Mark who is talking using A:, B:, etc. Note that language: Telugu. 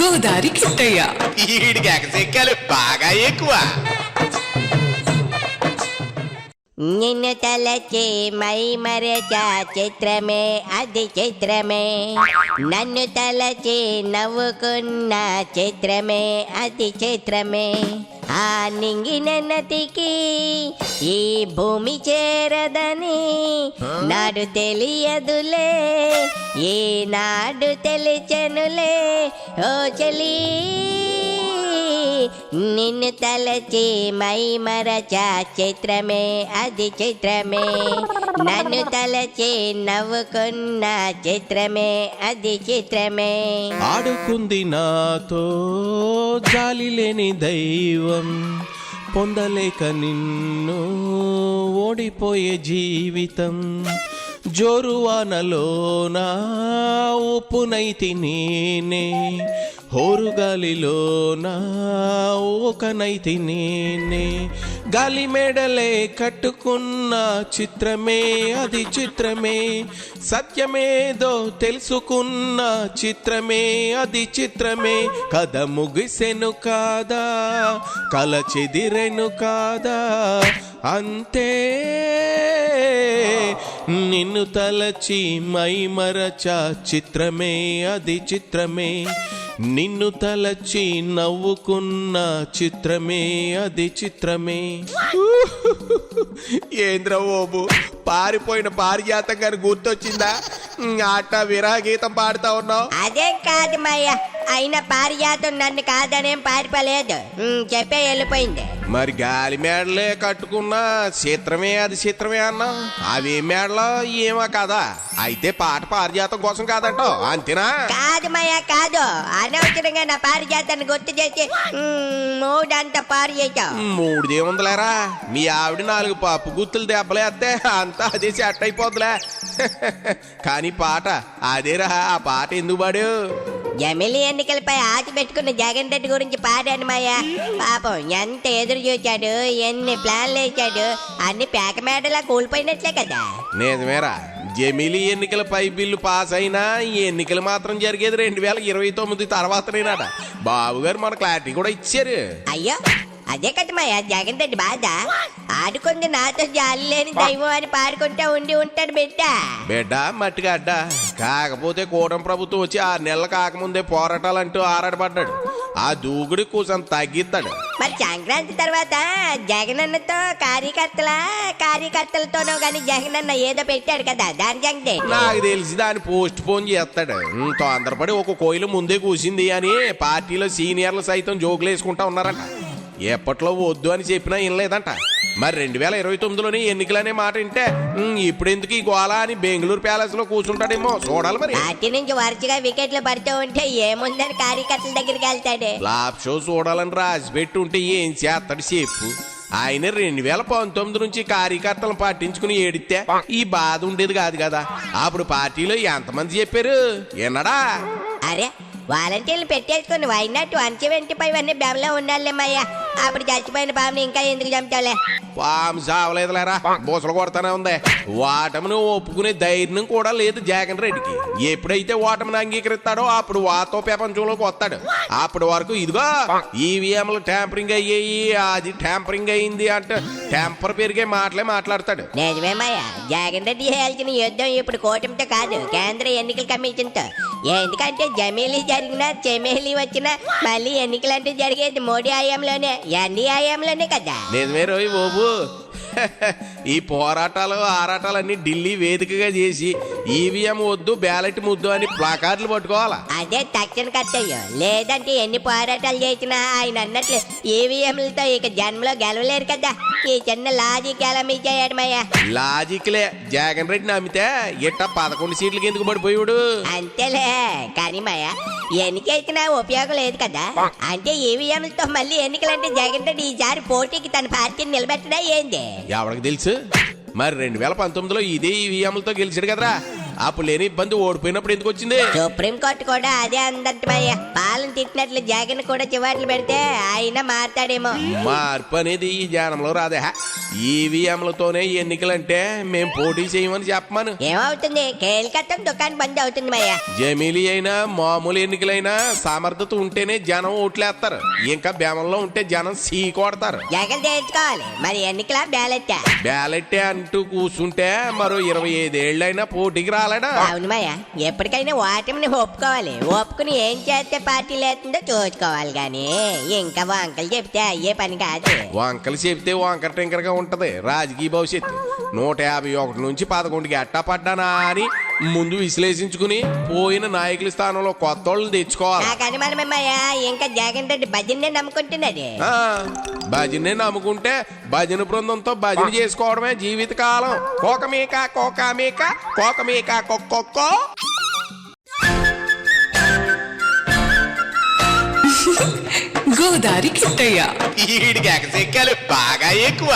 A: గోదారి కిట్టయ్య.
B: ఈడికి ఎగసెక్కాలు బాగా ఎక్కువ.
C: నిన్ను తలచి మై మరచా చిత్రమే అది చిత్రమే, నన్ను తలచి నవ్వుకున్న చిత్రమే అది చిత్రమే. ఆ నింగినతికి ఈ భూమి చేరదని నాడు తెలియదులే, ఈనాడు తెలిచెనులే ఓ చలి. నిన్ను తలచి మై మరచా చిత్రమే అది చిత్రమే, నన్ను తలచి నవ్వుకున్న చిత్రమే అది చిత్రమే.
D: ఆడుకుంది నాతో జాలి లేని దైవం, పొందలేక నిన్ను ఓడిపోయే జీవితం. జోరువానలోన ఉప్పునైతి నేనే, హోరుగాలిలోన ఓకనైతి నేనే. గాలి మేడలే కట్టుకున్న చిత్రమే అది చిత్రమే, సత్యమేదో తెలుసుకున్న చిత్రమే అది చిత్రమే. కథ ముగిసెను కాదా, కల చెదిరెను కాదా, అంతే. నిన్ను తలచి మై మరచా చిత్రమే అది చిత్రమే, నిన్ను తలచి నవ్వుకున్న చిత్రమే అది చిత్రమే.
B: ఏంద్ర ఓబు, పారిపోయిన పారిజాతం గారు గుర్తొచ్చిందా? ఆట విరాగీతం పాడుతా ఉన్నావు.
C: అదే కాదు మాయ, అయినా పారిజాతం నన్ను కాదనేం పారిపోలేదు, చెప్పే వెళ్ళిపోయింది.
B: మరి గాలి మేడలే కట్టుకున్న చిత్రమే అది చిత్రమే అన్నా, అవి మేడలో ఏమో కదా. అయితే పాట పారిజాతం కోసం కాదంటావు అంతేనా?
C: కాదు మాయ కాదు, అనవసరంగా నా పారిజాతాన్ని గుర్తు చేసి మూడంతా పారు చేశావు.
B: మూడుదేముందిలేరా, మీ ఆవిడ 4 పప్పు గుత్తులు దెబ్బలేస్తే అంతా అదే సెట్ అయిపోద్దులే. కానీ పాట అదేరా, ఆ పాట ఎందుకు పాడు?
C: ఎమ్మెల్యే ఎన్నికలపై ఆశ పెట్టుకున్న జగన్ రెడ్డి గురించి పాడాను మాయ. పాపం ఎంత ఎదురు చూచాడు, ఎన్ని ప్లాన్లు వేసాడు, అన్ని పేక మేడలా కూలిపోయినట్లే కదా.
B: నిజమేరా, జమిలీ ఎన్నికలపై బిల్లు పాస్ అయినా ఎన్నికలు మాత్రం జరిగేది 2029 తర్వాతనేనట. బాబు గారు మన క్లారిటీ కూడా ఇచ్చారు.
C: అయ్యో అదే కదా మాయ జగన్ రెడ్డి బాధ. ఆడుకుంది నాతో జాలి లేని దైవం అని పాడుకుంటా ఉండి ఉంటాడు
B: బిడ్డ మట్టిగా అడ్డ. కాకపోతే కూటమి ప్రభుత్వం వచ్చి 6 నెలలు కాకముందే పోరాటాలంటూ ఆరాటపడ్డాడు. ఆ దూకుడు కూసం తగ్గిస్తాడు.
C: మరి సంక్రాంతి తర్వాత జగనన్నతో కార్యకర్తలతోనో గాని జగనన్న ఏదో పెట్టాడు కదా, దాని సంగతి
B: నాకు తెలిసి దాన్ని పోస్ట్ పోన్ చేస్తాడు. తొందరపడి ఒక కోయిలు ముందే కూసింది అని పార్టీలో సీనియర్లు సైతం జోకులు వేసుకుంటా ఉన్నారంట. ఎప్పట్లో వద్దు అని చెప్పినా వినలేదంట. మరి 2029లోనే ఎన్నికలనే మాట వింటే ఇప్పుడెందుకు ఈ గోళ అని బెంగళూరు ప్యాలెస్ లో కూర్చుంటాడేమో చూడాలి. మరి
C: పార్టీ నుంచి వరుసగా వికెట్లు పడుతూ ఉంటే ఏముందని కార్యకర్తల దగ్గరికి వెళ్తాడు.
B: ఫ్లాప్ షో చూడాలని రాసి పెట్టి ఉంటే ఏం చేస్తాడు చెప్పు. ఆయన 2019 నుంచి కార్యకర్తలను పట్టించుకుని ఏడితే ఈ బాధ ఉండేది కాదు కదా. అప్పుడు పార్టీలో ఎంతమంది చెప్పారు విన్నాడా?
C: అరే వాలంటీర్లు పెట్టేసుకుని వైనాట్ 175 అన్ని బెమలో ఉండాలేమయ్యా. అప్పుడు చచ్చిపోయిన పాముని ఇంకా ఎందుకు చంపుతావులే?
B: పాము సావలేదులేరా, బూసలు కొడతానే ఉంది. ఓటమిని ఒప్పుకునే ధైర్యం కూడా లేదు జగన్ రెడ్డికి. ఎప్పుడైతే ఓటమిని అంగీకరిస్తాడో అప్పుడు వాతో ప్రపంచంలోకి వస్తాడు. అప్పటి వరకు ఇదిగో ఈవీఎంలు ట్యాంపరింగ్ అయ్యాయి, అది ట్యాంపరింగ్ అయింది అంటే టెంపర్ పెరిగే మాటలే మాట్లాడతాడు.
C: నిజమేమయ్యా, జగన్ రెడ్డి చేయాల్సిన యుద్ధం ఇప్పుడు కూటమితో కాదు, కేంద్ర ఎన్నికల కమిషన్ తో. ఎందుకంటే జమీలీ జరిగినా చెమేలీ వచ్చినా మళ్ళీ ఎన్నికలంటూ జరిగేది మోడీ హయాంలోనే, ఎన్డీ హయాంలోనే కదా.
B: నిజమే రోయ్ బాబు. ఈ పోరాటాలు ఆరాటాలన్నీ ఢిల్లీ వేదికగా చేసి ఈవీఎం వద్దు బ్యాలెట్ ముద్దు అని ప్లాకార్డులు పట్టుకోవాలా?
C: అదే తక్షణ కర్తవ్యం. లేదంటే ఎన్ని పోరాటాలు చేసినా ఆయన అన్నట్లు ఈవీఎంలతో ఇక జన్మలో గెలవలేరు కదా. ఈ చిన్న లాజిక్ ఎలా మించాయడమయ్యా?
B: లాజిక్లే. జగన్ రెడ్డి నమ్మితే ఇట్ట 11 సీట్లకి ఎందుకు పడిపోయాడు?
C: అంతేలే. కానీ మాయా ఎన్నికైనా ఉపయోగం లేదు కదా. అంటే ఈవీఎంలతో మళ్ళీ ఎన్నికలంటే జగన్ రెడ్డి ఈసారి పోటీకి తన పార్టీని నిలబెట్టడా ఏంది?
B: ఎవరికి తెలుసు. మరి 2019లో ఇదే ఈవీఎంలతో గెలిచాడు కదరా. అప్పుడు లేని ఇబ్బంది ఓడిపోయినప్పుడు ఎందుకు వచ్చింది?
C: సుప్రీం కోర్టు కూడా అదే అందంటమయ్యా. పాలన తిట్టినట్లు జగన్ కూడా చివాట్లు పెడితే ఆయన మారుతాడేమో.
B: మార్పు అనేది ఈ జనంలో రాదే. ఈవీఎంలతోనే ఎన్నికలంటే మేం పోటీ చేయమని చెప్పమను.
C: ఏమవుతుంది? కేల్కత్తం దుకాణం బంద్ అవుతుంది మయ్యా.
B: జమీలీ అయినా మామూలు ఎన్నికలైనా సమర్థత ఉంటేనే జనం ఓట్లేస్తారు. ఇంకా బేమంలో ఉంటే జనం సీ కొడతారు.
C: జగన్ తేల్చుకోవాలి మరి ఎన్నికల బ్యాలెట్.
B: బ్యాలెట్టే అంటూ కూర్చుంటే మరో 25 ఏళ్ళైనా పోటీకి రాలేడా?
C: అవును మయ్యా, ఎప్పటికైనా ఓటమిని ఒప్పుకోవాలి. ఒప్పుకుని ఏం చేస్తే పార్టీ లేస్తుందో చూసుకోవాలి గాని ఇంకా వంకలు చెప్తే అయ్యే పని కాదు.
B: వంకలు చెబితే వంకర టింకరగా ఉంటది రాజకీయ భవిష్యత్తు. 151 నుంచి 11కి ఎట్టా పడ్డానా అని ముందు విశ్లేషించుకుని పోయిన నాయకుల స్థానంలో కొత్త వాళ్ళు తెచ్చుకోవాలి.
C: నాకు అనుమానమయ్యా, ఇంకా జగన్ రెడ్డి భజన్నే నమ్ముకుంటున్నది.
B: భజనే నమ్ముకుంటే భజన బృందంతో భజన చేసుకోవడమే జీవితకాలం. కోకమేక కోకమేక కోకమేక కొక్కో.
A: గోదారి కిట్టయ్య
B: ఈడికి ఎగసెక్కాలి బాగా ఎక్కువ.